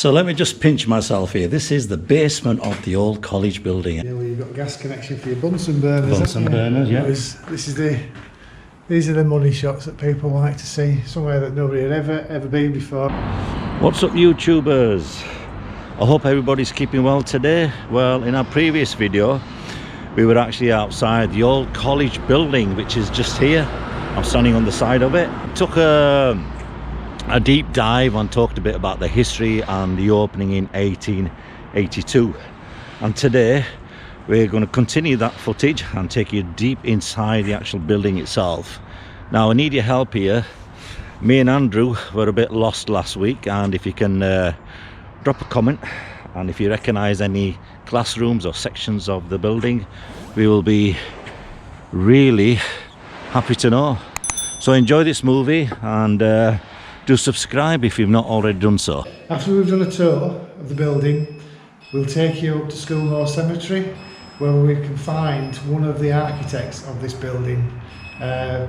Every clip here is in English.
So let me just pinch myself here. This is the basement of the old college building. Yeah, well, you've got a gas connection for your Bunsen burners. Bunsen burners, yeah. These are the money shots that people like to see, somewhere that nobody had ever been before. What's up, YouTubers? I hope everybody's keeping well today. Well, in our previous video, we were actually outside the old college building, which is just here. I'm standing on the side of it. Took a deep dive and talked a bit about the history and the opening in 1882. And today we're going to continue that footage and take you deep inside the actual building itself. Now I need your help here. Me and Andrew were a bit lost last week, and if you can drop a comment, and if you recognize any classrooms or sections of the building, we will be really happy to know. So enjoy this movie, and do subscribe if you've not already done so. After we've done a tour of the building, we'll take you up to 𝗬𝗆𝗆 Cemetery, where we can find one of the architects of this building.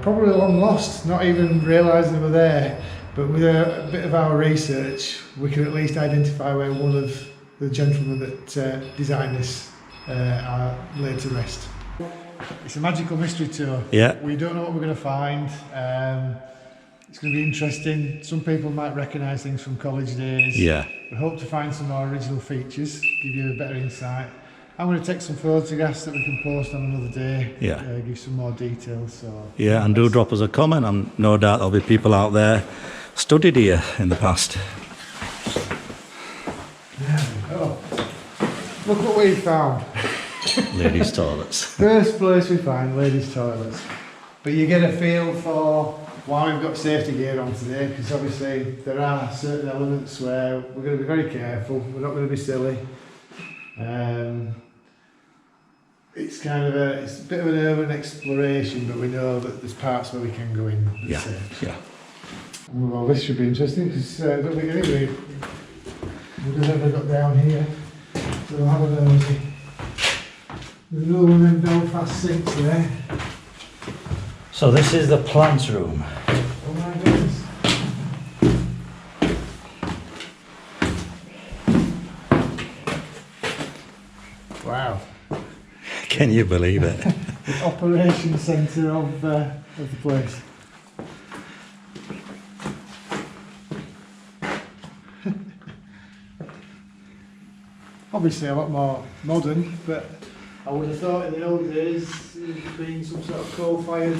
Probably long lost, not even realising they were there, but with a bit of our research we can at least identify where one of the gentlemen that designed this are laid to rest. It's a magical mystery tour. Yeah. We don't know what we're going to find. It's going to be interesting. Some people might recognise things from college days. Yeah. We hope to find some more original features, give you a better insight. I'm going to take some photographs that we can post on another day. Yeah. Give some more details. So Yeah, and do drop us a comment. I'm no doubt there'll be people out there studied here in the past. Oh, look what we found. Ladies' toilets. First place we find ladies' toilets. But you get a feel for why we've got safety gear on today, because obviously there are certain elements where we're going to be very careful. We're not going to be silly. It's kind of it's a bit of an urban exploration, but we know that there's parts where we can go in. Yeah, yeah. Well, this should be interesting, because I don't think anybody would have ever got down here. So we'll have a nosy. There's another one in Belfast sinks there. So this is the plant room. Oh my goodness. Wow. Can you believe it? The operation centre of the place. Obviously a lot more modern, but I would have thought in the old days it would have been some sort of coal-fired.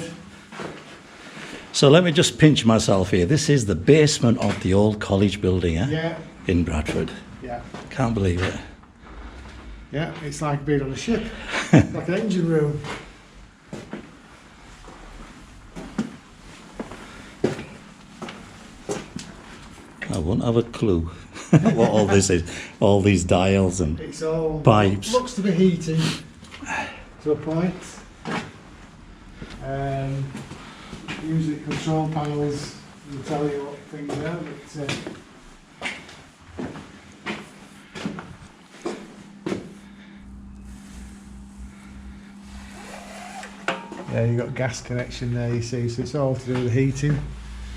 So let me just pinch myself here. This is the basement of the old college building, Yeah. in Bradford. Yeah. Can't believe it. Yeah, it's like being on a ship, like an engine room. I won't have a clue what all this is. All these dials and It's all pipes. looks to be heating to a point. Usually control panels will tell you what things are, but yeah, you've got gas connection there, you see, so it's all to do with the heating.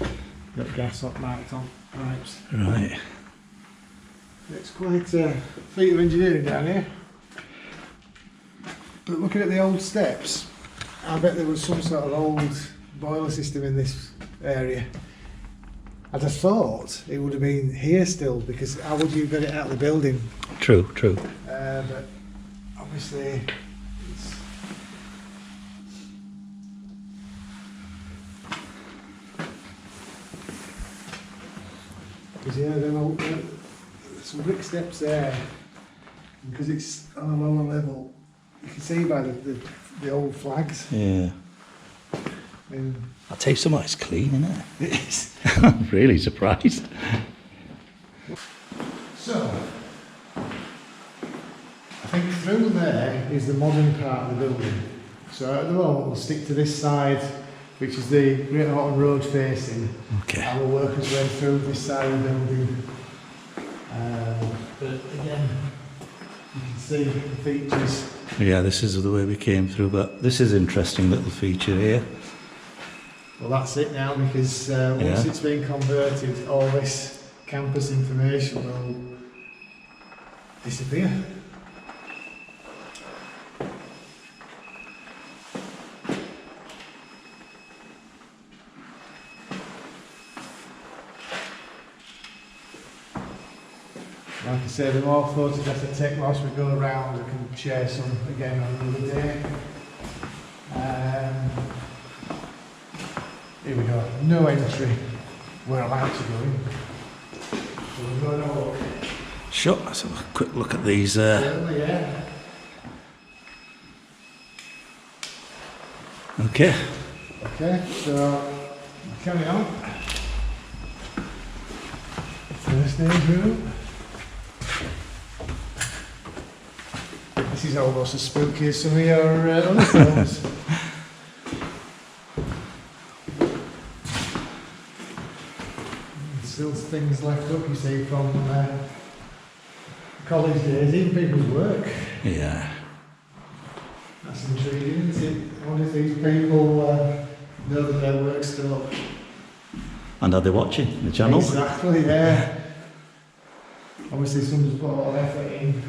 You've got gas up marked on pipes. Right. It's quite a feat of engineering down here. But looking at the old steps, I bet there was some sort of old boiler system in this area. I'd have thought it would have been here still, because how would you get it out of the building? True, true. But obviously it's because yeah, there's some brick steps there, because it's on a lower level. You can see by the old flags. Yeah. I mean, I'll tell you something, it's clean, isn't it? it is. I'm really surprised. So, I think through there is the modern part of the building. So at the moment we'll stick to this side, which is the Great Norton Road facing. Okay. And we'll work our way through this side of the building. But again, you can see the features. Yeah, this is the way we came through, but this is interesting little feature here. Well, that's it now, because once it's been converted, all this campus information will disappear. Like I say, the more photographs I take whilst we go around, I can share some again on another day. Here we go, no entry. We're allowed to go in. So we're going to look. Sure, let's have a quick look at these. Certainly, yeah. Okay. Okay, so carry on. First aid room. This is almost as spooky as some of your other films. Still things left up, you see, from college days, even people's work. Yeah. That's intriguing, isn't it? I wonder if these people know that their work's still up. And are they watching the channel? Exactly, yeah. Obviously someone's put a lot of effort in.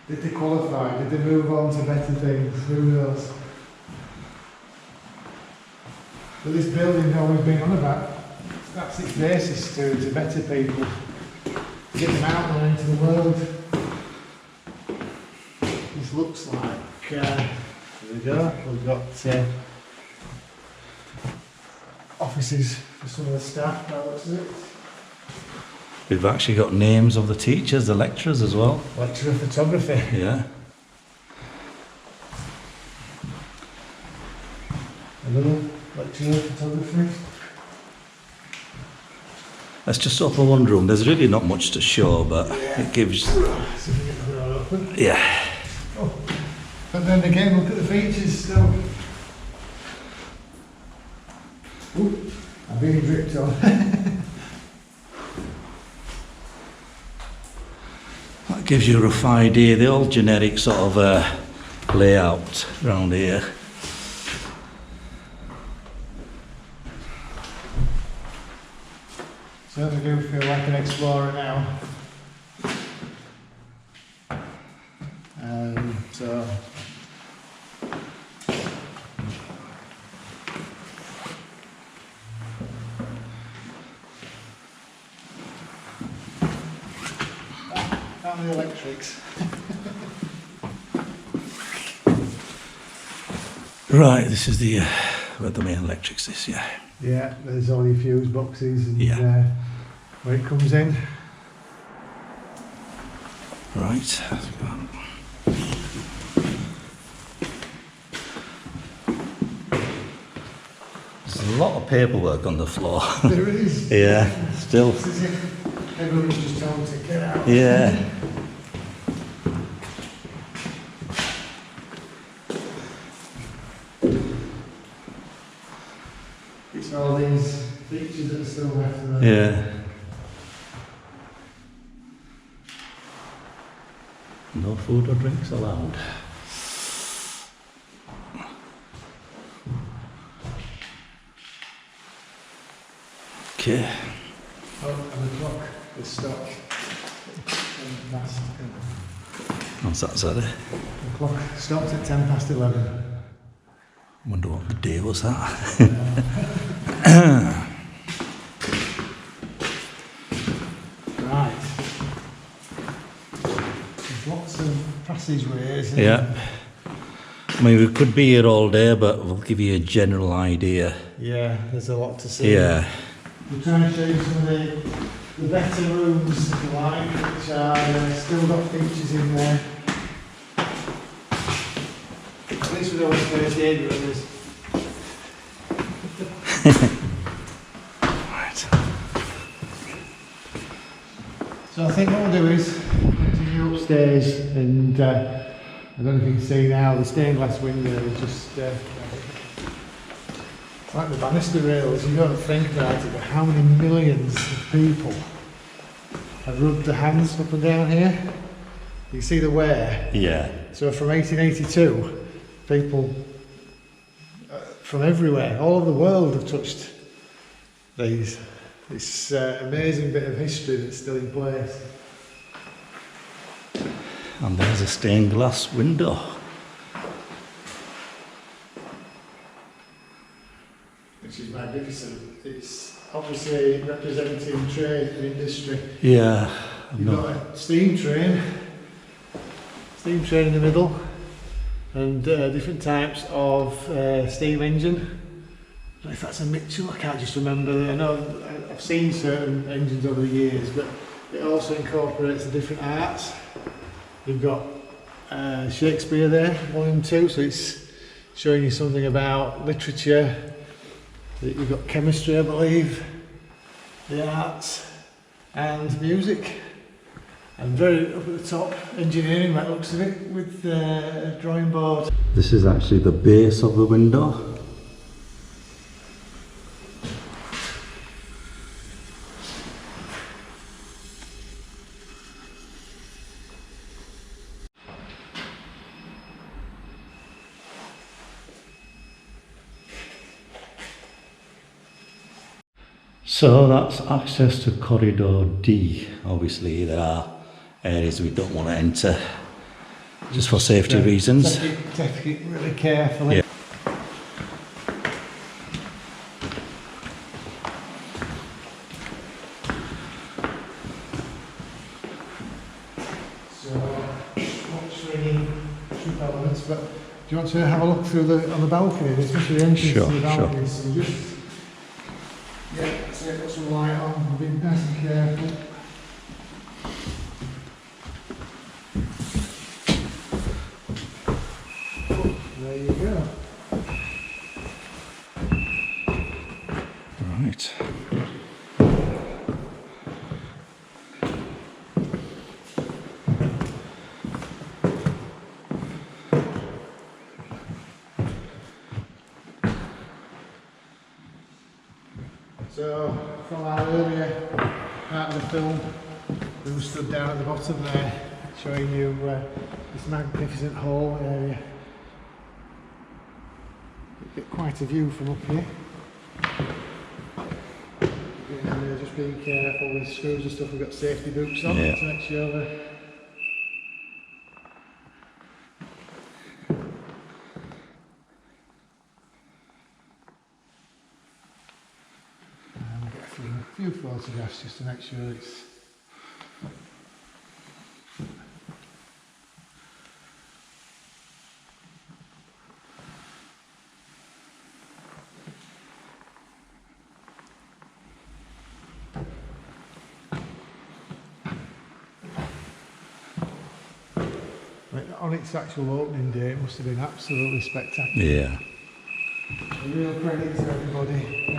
Did they qualify? Did they move on to better things? Who knows? But this building's always been on about. That's its basis to better people. Get them out there into the world. This looks like, there we go, we've got offices for some of the staff, by the looks of it. We've actually got names of the teachers, the lecturers as well. Lecturer of photography. Yeah. Another lecturer of photography. Let's just open one room. There's really not much to show, but it gives. See if we get the door open. Yeah. Oh. But then again, look at the features still. Ooh, I'm being dripped on. That gives you a rough idea. The old generic sort of layout around here. Certainly do feel like an explorer now. So found the electrics. Right, this is the where the main electrics is. Yeah. Yeah, there's all your fuse boxes and Yeah. where it comes in. Right. There's a lot of paperwork on the floor. There is. Yeah. Still. It's as if everyone's just told to get out. Yeah. It's all these features that are still left there. Yeah. No food or drinks allowed. Okay. Oh, and the clock is stopped. What's that, sorry? The clock stopped at 11:10. Wonder what the day was that. Right. There's lots of passageways. Yeah. I mean, we could be here all day, but we'll give you a general idea. Yeah, there's a lot to see. Yeah. We're trying to show you some of the better rooms, if you like, which are still got features in there. At least with all the first aid rooms. Right. So I think what we'll do is continue upstairs, and I don't know if you can see now, the stained glass window is just it's like the banister rails. You don't think about it, but how many millions of people have rubbed their hands up and down here? You see the wear? Yeah. So from 1882, people from everywhere, all over the world, have touched these. This amazing bit of history that's still in place. And there's a stained glass window. Which is magnificent. It's obviously representing trade and industry. Yeah. You've got a steam train in the middle, and different types of steam engine. I don't know if that's a Mitchell, I can't just remember. I know I've seen certain engines over the years, but it also incorporates the different arts. You've got Shakespeare there, Volume 2, so it's showing you something about literature. You've got chemistry, I believe, the arts, and music. And very up at the top, engineering by the looks of it, with a drawing board. This is actually the base of the window. So that's access to corridor D. Obviously there are areas we don't want to enter just for safety reasons. Take it really carefully. Yeah. So what's ringing two elements, but do you want to have a look through on the balcony, especially the entrance to the balcony? So just so put some light on, be nice and careful. There you go. Right. So, from our earlier part of the film, we stood down at the bottom there, showing you this magnificent hall area. You get quite a view from up here. And just being careful with screws and stuff, we've got safety boots on to make sure that a few photographs just to make sure it's on its actual opening day. It must have been absolutely spectacular. Yeah. A real credit to everybody.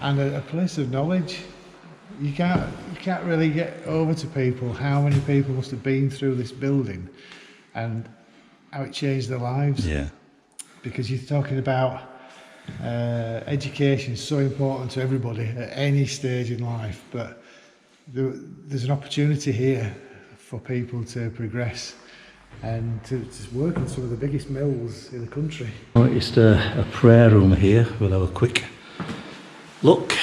And a place of knowledge. You can't really get over to people how many people must have been through this building and how it changed their lives. Yeah. Because you're talking about education is so important to everybody at any stage in life, but there's an opportunity here for people to progress and to work in some of the biggest mills in the country. I noticed a prayer room here. We'll have a quick look.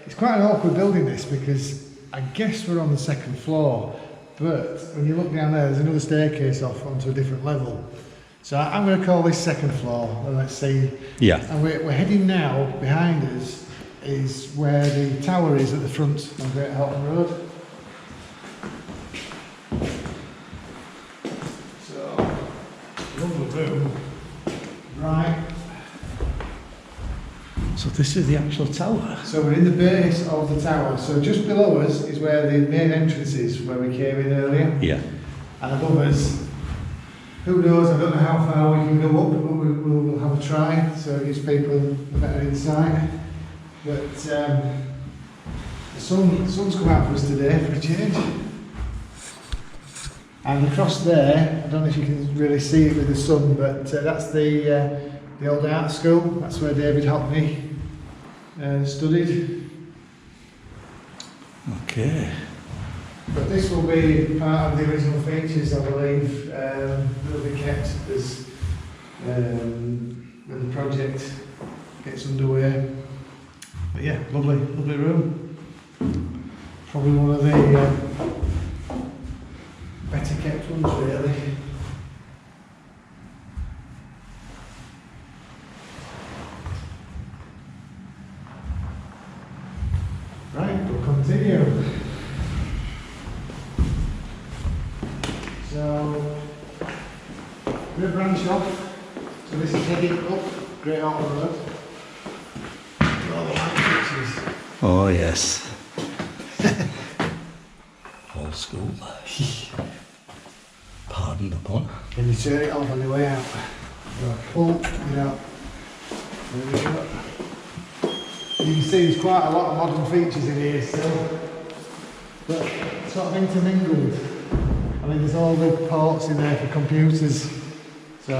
It's quite an awkward building, this, because I guess we're on the second floor, but when you look down there, there's another staircase off onto a different level. So I'm going to call this second floor, and let's see. Yeah. And we're heading now, behind us is where the tower is at the front on 𝗿𝗵𝗆𝗆 Road. So, lovely room, right. So this is the actual tower. So we're in the base of the tower. So just below us is where the main entrance is, where we came in earlier. Yeah. And above us, who knows, I don't know how far we can go up, but we'll have a try, so it gives people a better insight. But the sun's come out for us today for a change. And across there, I don't know if you can really see it with the sun, but that's the old art school. That's where 𝗕𝗿𝗆𝗆𝗆 studied. Okay. But this will be part of the original features, I believe. Will be kept as when the project gets underway. But yeah, lovely, lovely room. Probably one of the better kept ones, really. Right, we'll continue. So, we're branch off. So this is heading up Great Ormond Road. All the light fixtures. Oh yes. Old school. Pardon the pun. Can you turn it off on the way out? Pull it out. There we go. You can see there's quite a lot of modern features in here still, but sort of intermingled. I mean, there's all the ports in there for computers, so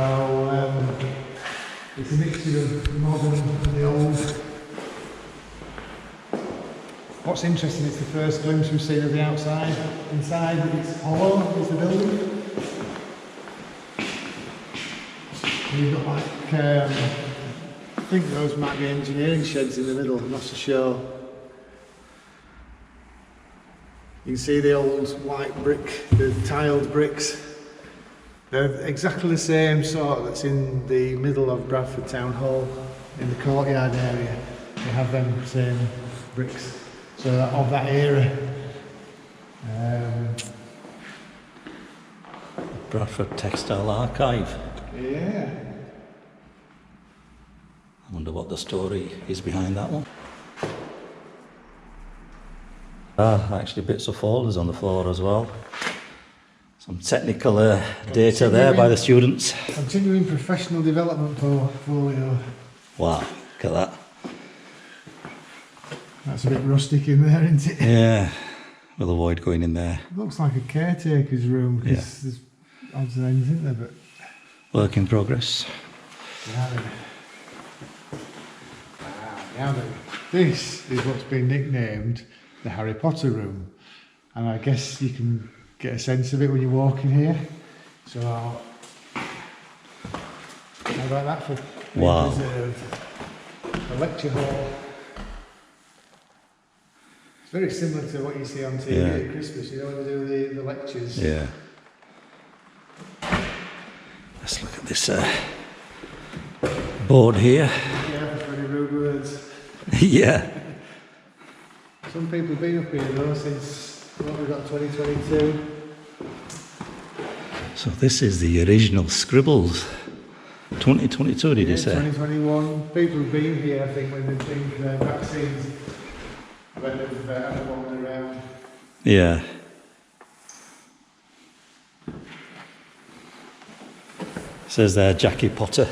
it's a mixture of the modern and the old. What's interesting is the first glimpse we've seen of the outside. Inside it's hollow, is the building. And you've got like, I think those might be engineering sheds in the middle, I'm not so sure. You can see the old white brick, the tiled bricks. They're exactly the same sort that's in the middle of Bradford Town Hall, in the courtyard area. They have them same bricks, so of that era. Bradford Textile Archive. Yeah. I wonder what the story is behind that one. Actually bits of folders on the floor as well. Some technical data there by the students. Continuing professional development portfolio. Wow, look at that. That's a bit rustic in there, isn't it? Yeah, we'll avoid going in there. It looks like a caretaker's room, because there's odds and ends, isn't there? But work in progress. Now then, this is what's been nicknamed the Harry Potter room, and I guess you can get a sense of it when you walk in here. So, how about that for being preserved? The lecture hall. It's very similar to what you see on TV at Christmas, you know, when they do the lectures. Yeah. Let's look at this board here. Yeah, for any rude words. Yeah. Some people have been up here though since, what, we've got 2022. So this is the original scribbles. 2022 did you say? 2021. People have been here, I think, when they've been for their vaccines. When they've had a wander around. Yeah. Says there, Jackie Potter.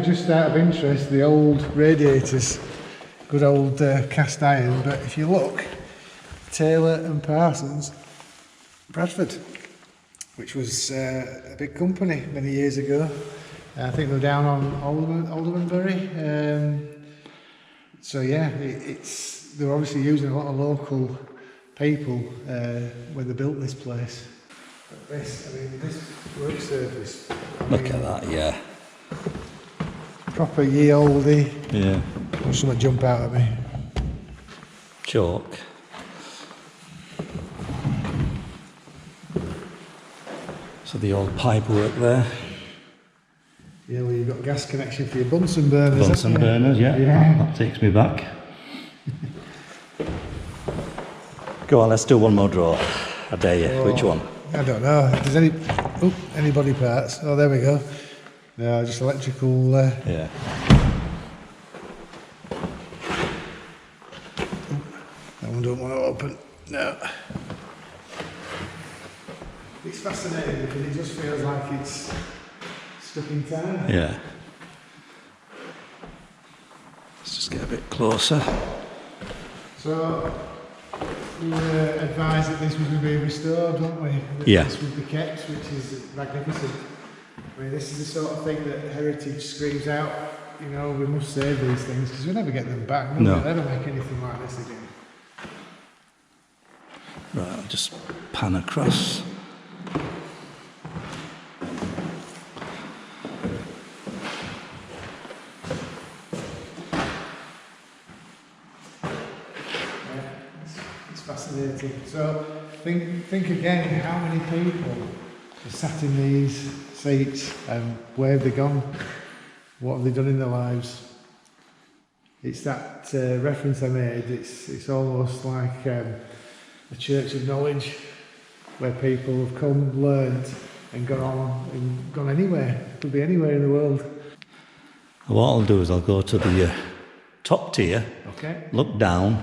Just out of interest, the old radiators, good old cast iron, but if you look, Taylor and Parsons, Bradford, which was a big company many years ago. I think they're down on 𝗿𝗵𝗆𝗆𝗆. So yeah, they're obviously using a lot of local people when they built this place. But this, I mean, this work surface. Look at that, yeah. Proper ye oldie. Yeah. There's something jump out at me. Chalk. So the old pipe work there. Yeah, well, you've got gas connection for your Bunsen burners. Bunsen burners, yeah. That takes me back. Go on, let's do one more draw. I dare you. Oh, which one? I don't know. If there's any body parts. Oh, there we go. No, just electrical. Yeah. That one don't want to open. No. It's fascinating because it just feels like it's stuck in time. Yeah. Let's just get a bit closer. So, we were advised that this was going to be restored, weren't we? That Yeah. This would be kept, which is magnificent. I mean, this is the sort of thing that heritage screams out. you know, we must save these things because we never get them back. No. We'll never make anything like this again. Right, I'll just pan across. It's fascinating. So think again, how many people are sat in these seats and where have they gone? What have they done in their lives? It's that reference I made. It's almost like a church of knowledge where people have come, learned, and gone on and gone anywhere. Could be anywhere in the world. What I'll do is I'll go to the top tier, Okay. look down,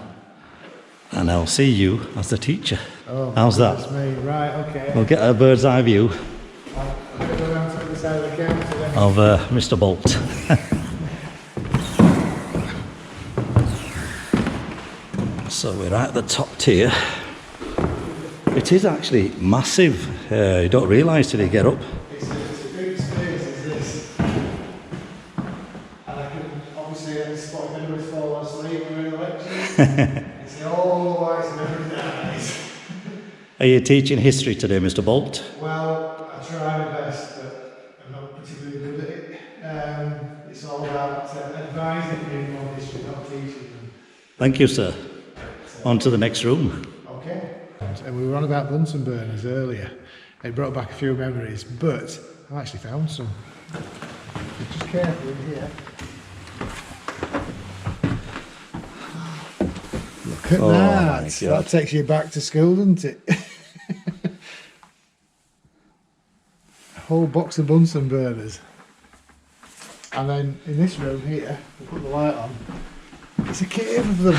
and I'll see you as the teacher. Oh, how's that? That's me. Right. Okay. We'll get a bird's eye view I'll go around to the side of the counter then. of Mr. Bolt. So we're at the top tier. It is actually massive. You don't realise till you get up. It's a big space, is this? And I can obviously spot if anybody's fallen asleep during the lecture. It's all the lights and everything eyes. Are you teaching history today, Mr. Bolt? Well, I try my best, but I'm not particularly good at it. It's all about advising people on history, not teaching them. Thank you, sir. On to the next room. Okay. And we were on about Bunsen burners earlier. It brought back a few memories, but I actually found some. Just careful in here. Look at that. That takes you back to school, doesn't it? A whole box of Bunsen burners. And then in this room here, we put the light on. It's a cave of them.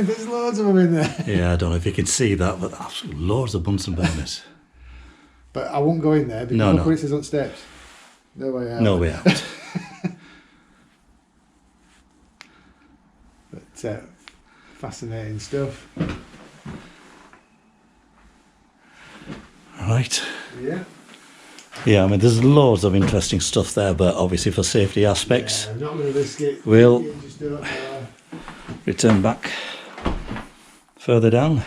There's loads of them in there. Yeah, I don't know if you can see that, but absolutely loads of Bunsen burners. But I won't go in there because look what it says on steps. No way out. No way out. But fascinating stuff. Right. Yeah. Yeah, I mean, there's loads of interesting stuff there, but obviously for safety aspects, I'm not going to risk it. we'll You just don't know. return back further down.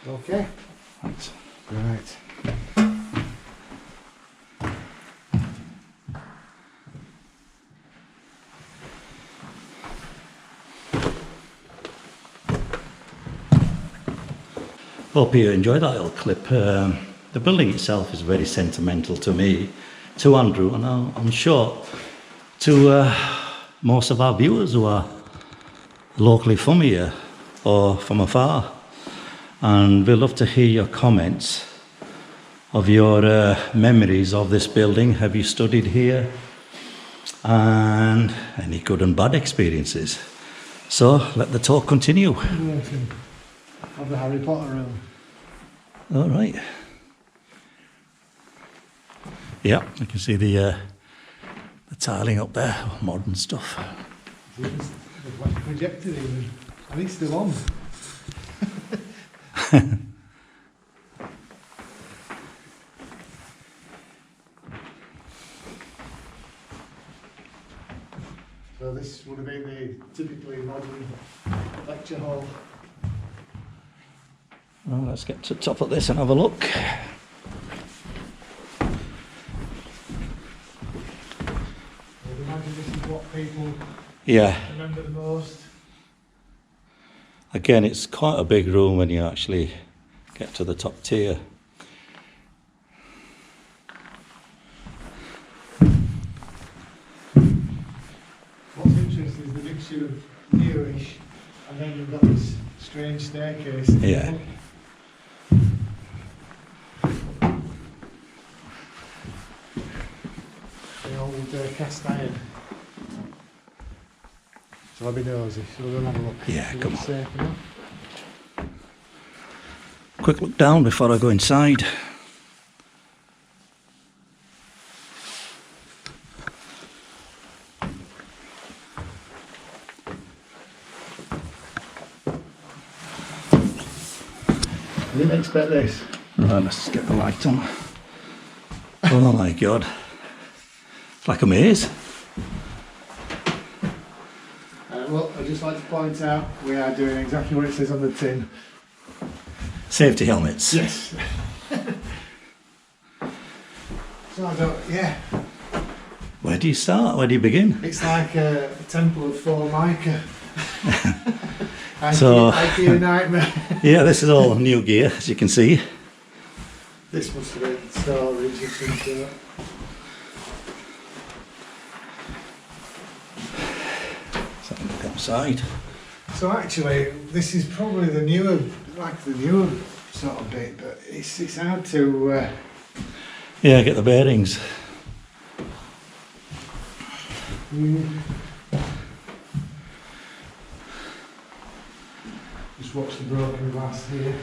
Okay. Right. Right. Hope you enjoyed that little clip. The building itself is very sentimental to me, to Andrew, and I'm sure to most of our viewers who are locally from here or from afar. And we'd love to hear your comments of your memories of this building. Have you studied here? And any good and bad experiences. So let the talk continue. Of the Harry Potter room. All right. Yeah, I can see the tiling up there, modern stuff. They've projected even. And it's still on. So this would have been the typically modern lecture hall. Well, let's get to the top of this and have a look. I would imagine this is what people remember the most. Again, it's quite a big room when you actually get to the top tier. What's interesting is the mixture of newish and then you've got this strange staircase. Yeah. The old cast iron. So I'll be nosy, so we'll have a look. Yeah, See come what's on. safe enough. Quick look down before I go inside. I didn't expect this. Right, let's just get the light on. Oh my God. It's like a maze. just like to point out, we are doing exactly what it says on the tin. Safety helmets. Yes. So I don't, yeah. Where do you start? Where do you begin? It's like a temple of 𝗕𝗵𝗲𝗀. So, IKEA nightmare. yeah, this is all new gear, as you can see. This must have been storage or something. So look outside. So actually, this is probably the newer sort of bit, but it's hard to. Yeah, get the bearings. Just watch the broken glass here.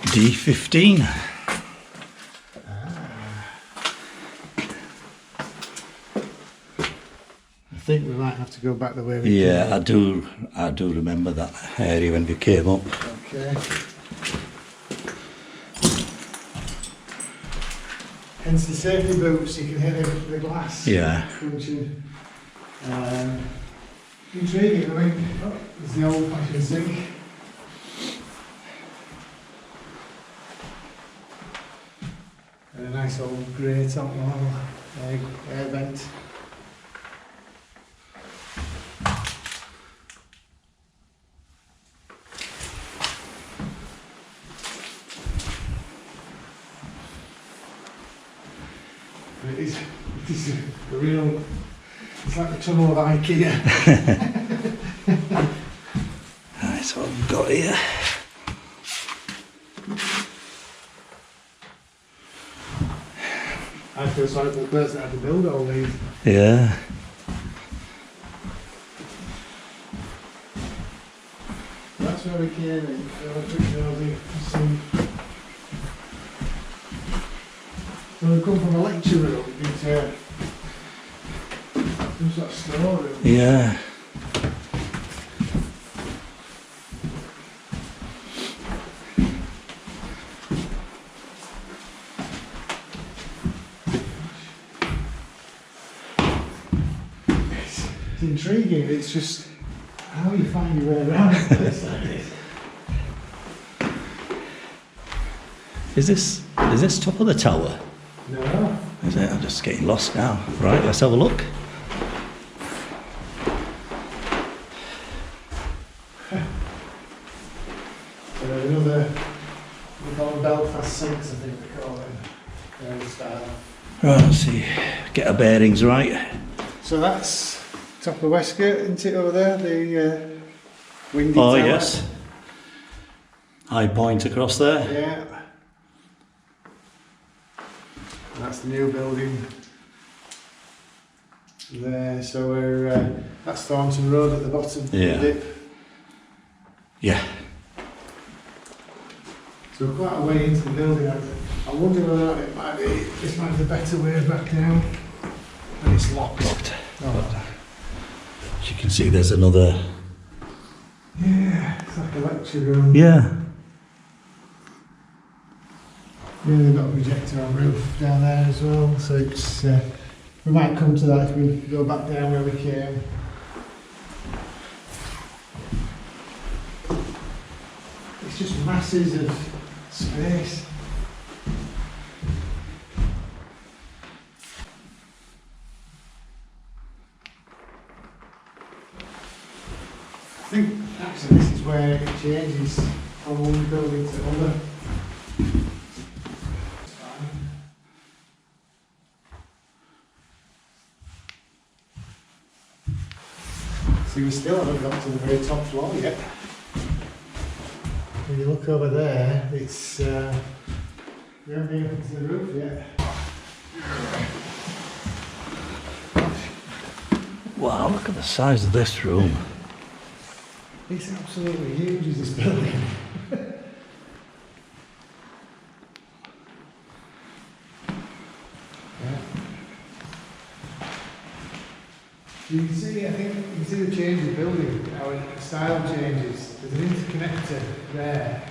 D15. I think we might have to go back the way we Yeah, came. I do remember that area when we came up. Okay. Hence the safety boots, you can hit the glass. Yeah. Crunching. Intriguing, I mean, oh, there's the old fashioned sink. And a nice old grey top model air vent. It is a real, it's like the tunnel of IKEA. That's what we've got here. I feel sorry for the person that had to build all these. Yeah. That's where we came in. So we come from a lecture room into some sort of storeroom. Yeah. It's intriguing. It's just how you find your way around a place like this. Is this top of the tower? No. Is it? I'm just getting lost now. Right, let's have a look. So there's another, we call them Belfast sinks, I think they call them. They're in style. Right, let's see. Get our bearings right. So that's top of Westgate, isn't it, over there? The windy Oh, tower. yes. High point across there. Yeah. And that's the new building there. So we're that's Thornton Road at the bottom. Yeah. The dip. Yeah. So we're quite a way into the building. I wonder whether it might be. This might be the better way back down. And it's locked. Oh. As you can see, there's another. Yeah, it's like a lecture room. Yeah. Yeah, they've got a projector on roof down there as well, so it's we might come to that if we go back down where we came. It's just masses of space. I think actually this is where it changes from one building to another. See, we still haven't got to the very top floor yet. When you look over there, it's we haven't been up to the roof yet. Wow, look at the size of this room. It's absolutely huge, is this building. You can see, I think, you can see the change in building, how the style changes. There's an interconnector there.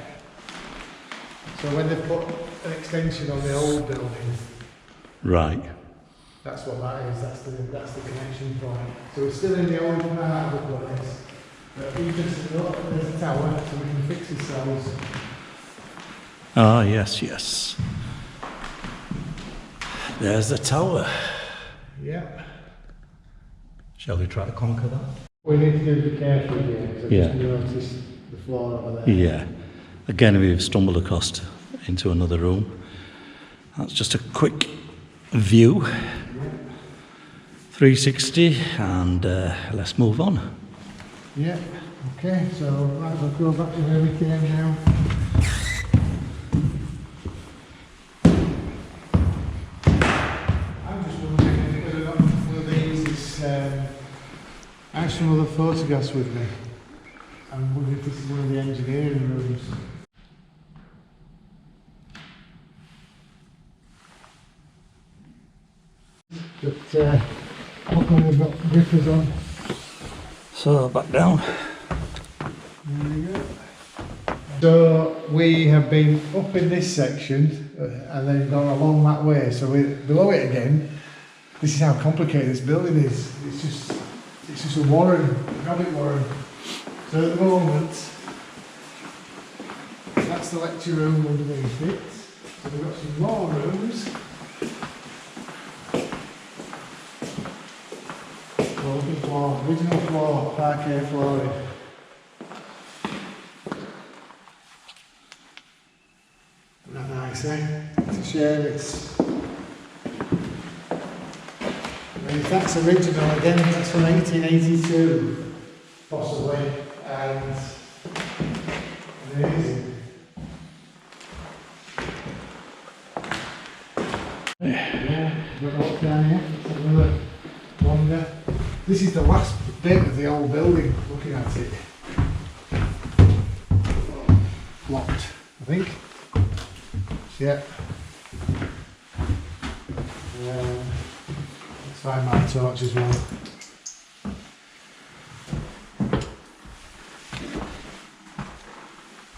So when they put an extension on the old building, Right. That's what that is, that's the connection point. So we're still in the old part of the place, but interesting enough, there's a tower, so we can fix ourselves. Ah, yes, yes. There's the tower. Yeah. Shall we try to conquer that? We need to be careful here, because I Yeah. just noticed the floor over there. Yeah. Again, we've stumbled across into another room. That's just a quick view. 360, and let's move on. Yeah, okay, so might as well go back to where we came now. I'm just wondering if I could have got one of these. I have some other photographs with me. I'm wondering if this is one of the engineering rooms. But hopefully they've got grippers on. So, back down. There we go. So we have been up in this section and then gone along that way. So we're below it again. This is how complicated this building is. It's just a warren, a rabbit warren. So at the moment, that's the lecture room underneath it. So we've got some more rooms. Open floor, original floor, parquet flooring. Isn't that nice, eh? It's a shame it's... I mean, if that's original again, that's from 1882, possibly, and amazing. Yeah, we've got all down here. Let's have another wander. This is the last bit of the old building, looking at it. Locked, I think. Yeah. Let's find my torch as well.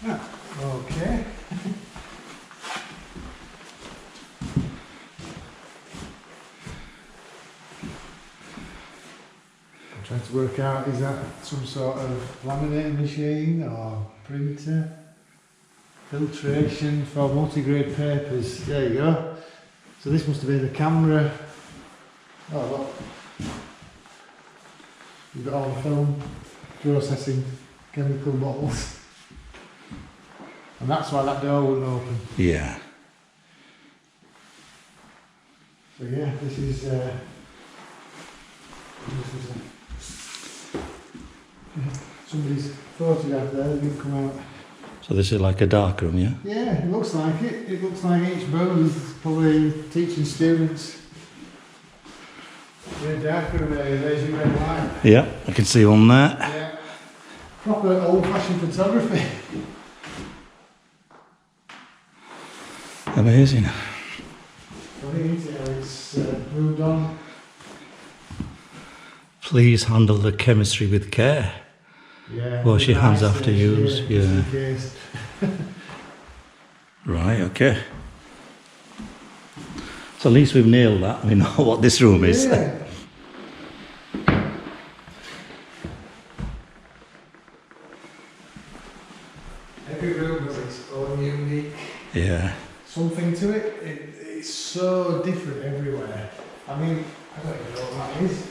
Ah, okay. Trying to work out, is that some sort of laminating machine or printer? Filtration for multi-grade papers. There you go. So this must have been the camera. Oh look. You've got all the film processing chemical bottles. And that's why that door wouldn't open. Yeah. So yeah, this is somebody's photograph there that didn't come out. So this is like a dark room, yeah? Yeah, it looks like it. It looks like each booth is probably teaching students. Yeah, darker room area, there's your red light. Yeah, I can see one there. Yeah. Proper old-fashioned photography. Amazing. Funny, isn't it? It's moved on. Please handle the chemistry with care. Yeah. Wash your hands after use. Just Yeah. in case. Right, okay. So at least we've nailed that. We know what this room is. Yeah. Every room has its own unique something to it. It's so different everywhere. I mean, I don't even know what that is.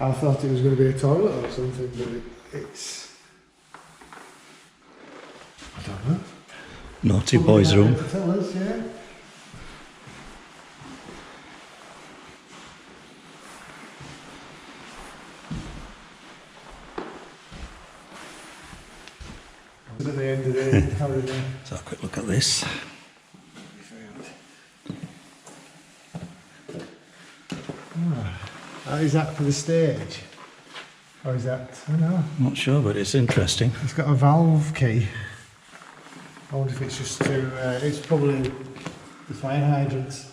I thought it was going to be a toilet or something, but it's... I don't know. Naughty boys' room. To tell us, yeah. At the end of the corridor. So have a quick look at this. Is that for the stage? Or is that, I don't know. Not sure, but it's interesting. It's got a valve key. I wonder if it's just to, it's probably the fire hydrants.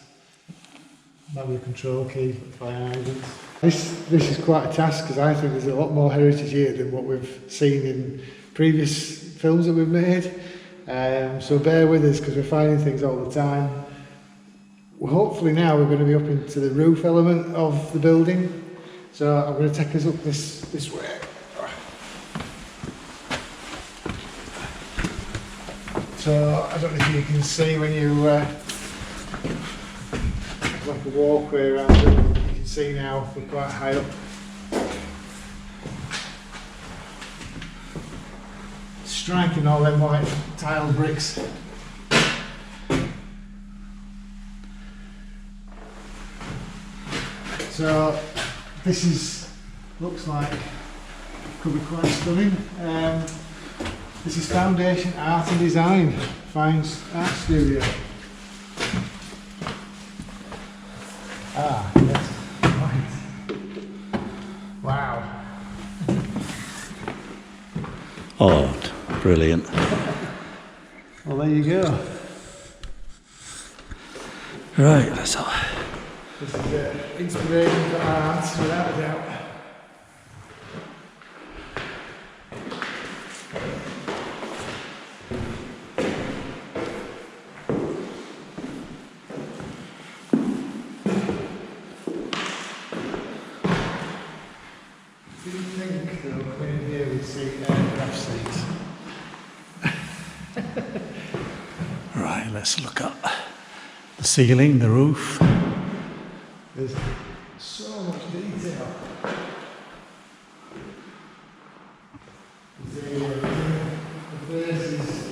Maybe the control key for the fire hydrants. This is quite a task because I think there's a lot more heritage here than what we've seen in previous films that we've made. So bear with us because we're finding things all the time. hopefully now we're going to be up into the roof element of the building. So I'm going to take us up this way. So I don't know if you can see when you like a walkway around the building. You can see now we're quite high up. Striking all them white tile bricks. So this looks like could be quite stunning. This is Foundation Art and Design, fine art studio. Ah, yes, right. Wow. Oh, brilliant. Well, there you go. Right, that's all. This is inspiration for art, without a doubt. Right, let's look at the ceiling, the roof. There's so much detail. The faces.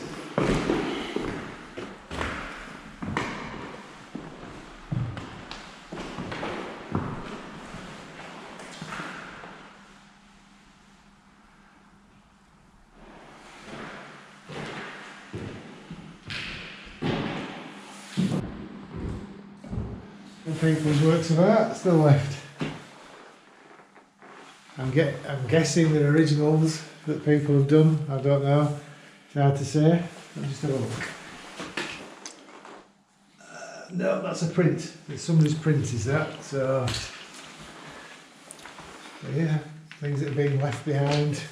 People's works of art still left. I'm guessing they're originals that people have done. I don't know. It's hard to say. Let's just have a look. No, that's a print. It's somebody's print, is that? So yeah, things that have been left behind.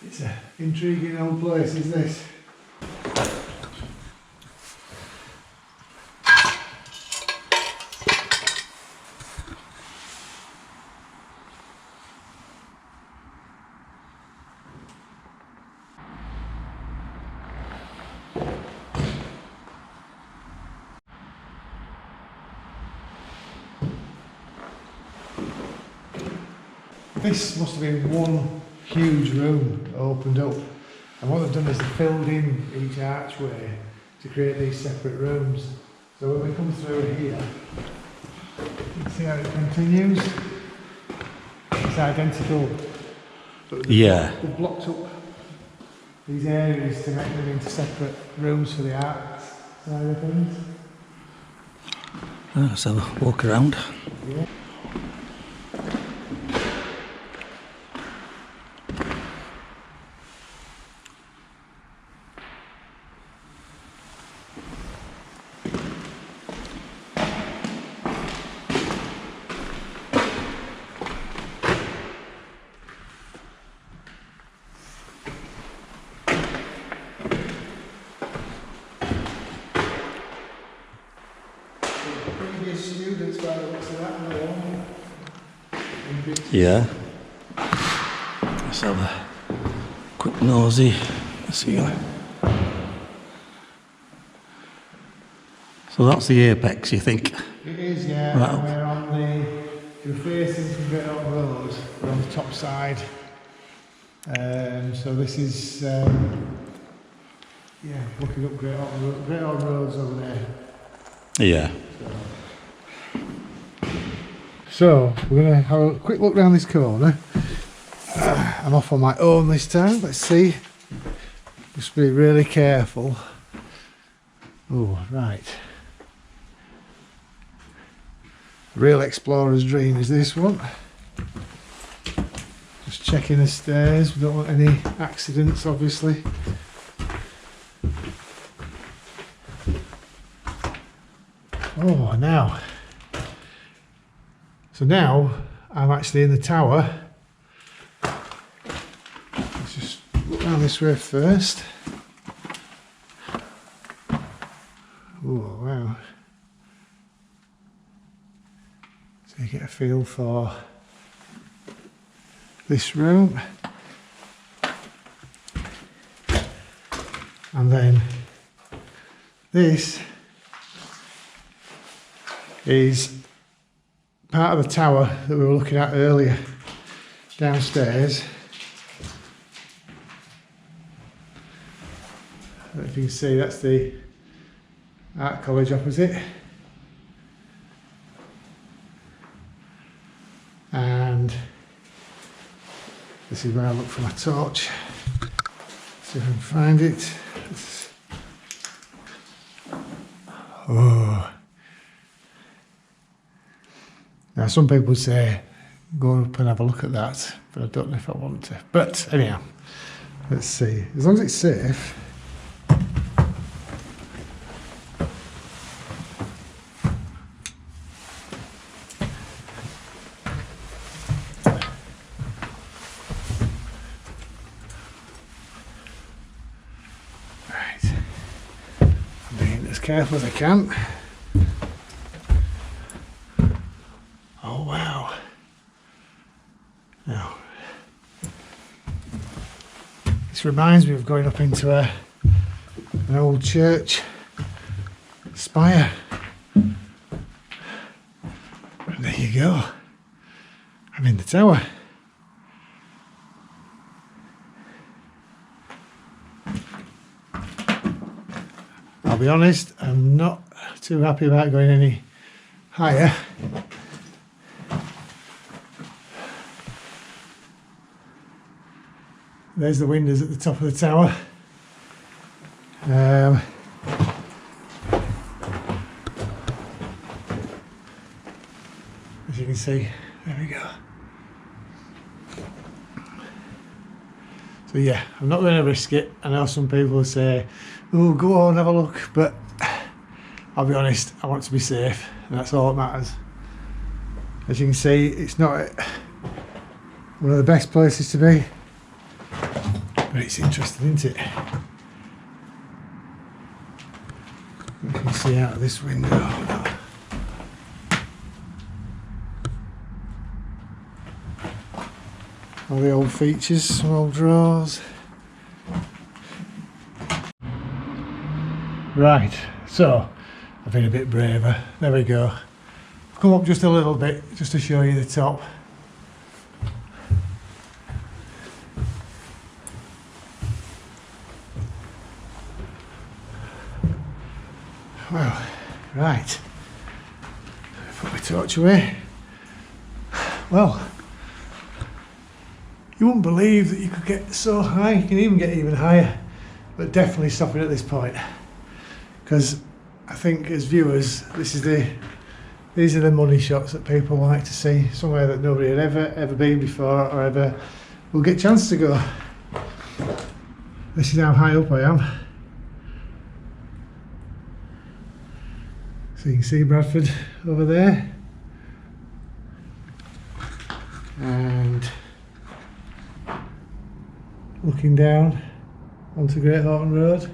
It's an intriguing old place, is this? This must have been one huge room that opened up, and what they've done is they filled in each archway to create these separate rooms. So when we come through here, you can see how it continues. It's identical, but they've blocked up these areas to make them into separate rooms for the art side of things. Let's have a walk around. Yeah. Students by the looks of that on the wall. Yeah. Let's have a quick nosy. Let's see. So that's the apex, you think? It is, yeah. Right. And we're on we're facing from 𝗿𝗏𝗆𝗆 Road. We're on the top side. So this is, yeah, looking up 𝗿𝗏𝗆𝗆 Road. 𝗿𝗏𝗆𝗆 Road's over there. Yeah. So we're going to have a quick look round this corner. I'm off on my own this time. Let's see. Just be really careful. Oh, right. Real explorer's dream is this one. Just checking the stairs. We don't want any accidents, obviously. Oh, now. So now I'm actually in the tower. Let's just look down this way first. Oh wow. So you get a feel for this room. And then this is part of the tower that we were looking at earlier downstairs. If you can see, that's the art college opposite. And this is where I look for my torch. See if I can find it. Oh. Now some people say go up and have a look at that, but I don't know if I want to. But anyhow, let's see. As long as it's safe. Careful as I can. Oh wow. Now, this reminds me of going up into an old church spire. And there you go. I'm in the tower. I'll be honest, I'm not too happy about going any higher. There's the windows at the top of the tower. As you can see, there we go. So yeah, I'm not going to risk it. I know some people will say, oh, go on, have a look, but I'll be honest, I want to be safe, and that's all that matters. As you can see, it's not one of the best places to be, but it's interesting, isn't it? You can see out of this window. All the old features, some old drawers. Right, so I've been a bit braver. There we go. I've come up just a little bit just to show you the top. Well, right. Put my torch away. Well, you wouldn't believe that you could get so high. You can even get even higher, but definitely stopping at this point, because I think as viewers, these are the money shots that people like to see, somewhere that nobody had ever been before or ever will get a chance to go. This is how high up I am. So you can see Bradford over there, and looking down onto 𝗿𝗵𝗆𝗆 Road.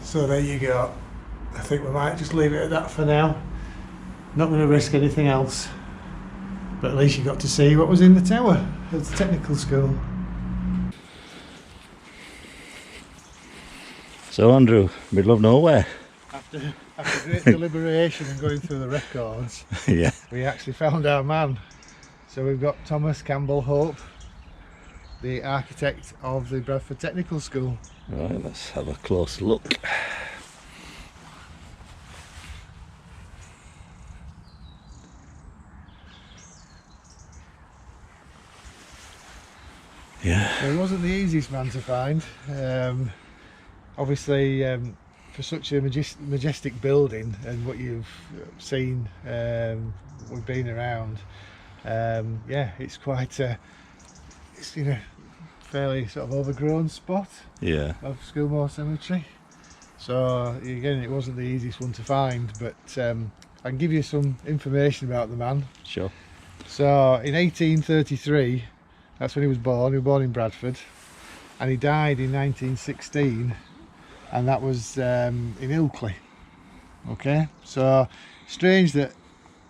So there you go. I think we might just leave it at that for now. Not going to risk anything else. But at least you got to see what was in the tower of the technical school. So Andrew, middle of nowhere. After great deliberation and going through the records, Yeah, we actually found our man. So we've got 𝗵𝗵𝗆𝗆𝗆𝗆𝗆, the architect of the Bradford Technical School. right, let's have a close look. Yeah. So he wasn't the easiest man to find. Obviously, for such a majestic building and what you've seen, we've been around. Yeah, it's quite it's in a fairly sort of overgrown spot. Yeah. Of 𝗀𝗵𝗆𝗆𝗆 Cemetery. So again, it wasn't the easiest one to find, but I can give you some information about the man. Sure. So in 1833, that's when he was born. He was born in Bradford, and he died in 1916, and that was in 𝗿𝗵𝗆𝗆. Okay, so strange that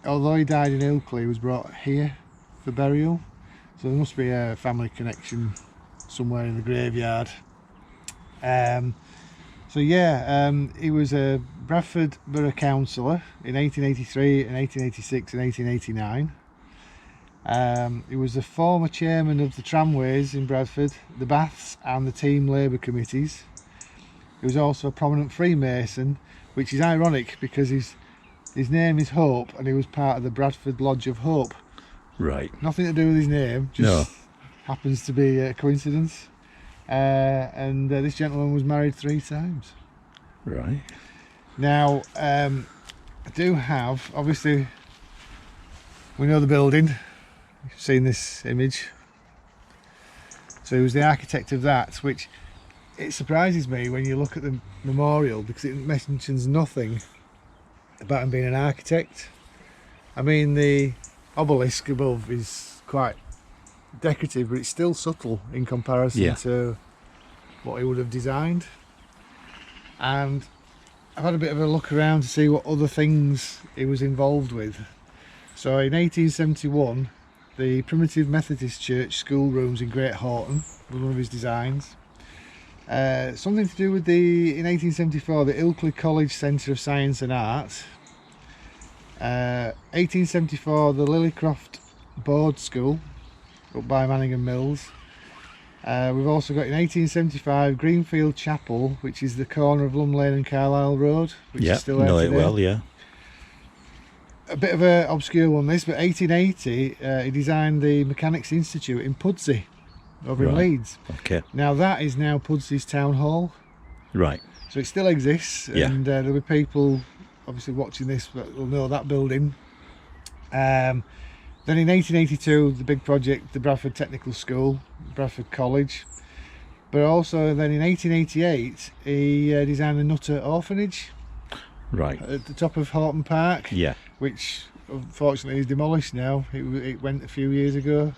although he died in 𝗿𝗵𝗆𝗆, he was brought here for burial. So there must be a family connection somewhere in the graveyard. So yeah, he was a Bradford Borough Councillor in 1883 and 1886 and 1889. He was the former chairman of the tramways in Bradford, the baths and the team labour committees. He was also a prominent Freemason, which is ironic because his name is Hope, and he was part of the Bradford Lodge of Hope. Right. Nothing to do with his name, just happens to be a coincidence. And this gentleman was married 3 times. Right. Now, I do have, obviously, we know the building. You've seen this image. So he was the architect of that, which it surprises me when you look at the memorial, because it mentions nothing about him being an architect. I mean, the obelisk above is quite decorative, but it's still subtle in comparison to what he would have designed. And I've had a bit of a look around to see what other things he was involved with. So in 1871, the Primitive Methodist Church schoolrooms in Great Horton was one of his designs. Something to do with in 1874, the 𝗿𝗵𝗆𝗆 College Centre of Science and Art. 1874, the Lillycroft Board School up by Manningham Mills. We've also got in 1875 Greenfield Chapel, which is the corner of Lum Lane and Carlisle Road, which is still there know today. it well, yeah. A bit of an obscure one this, but 1880 he designed the Mechanics Institute in 𝗿𝗆𝗆 over in Leeds. Okay. Now that is now 𝗿𝗆𝗆's town hall. Right. So it still exists, and there'll be people obviously watching this that will know that building. Then in 1882, the big project, the Bradford Technical School, Bradford College. But also then in 1888, he designed the Nutter Orphanage. Right. At the top of Horton Park. Yeah. Which unfortunately is demolished now. It went a few years ago.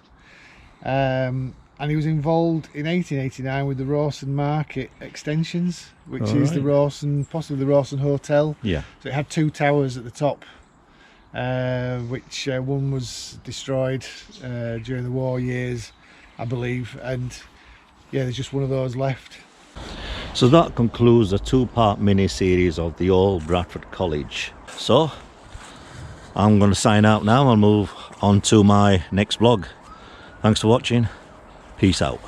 And he was involved in 1889 with the Rawson Market extensions, which is the Rawson, possibly the Rawson Hotel. Yeah. So it had 2 towers at the top. Which one was destroyed during the war years, I believe, and yeah, there's just one of those left. So that concludes a 2-part mini-series of the old Bradford College. So I'm going to sign out now and move on to my next vlog. Thanks for watching. Peace out.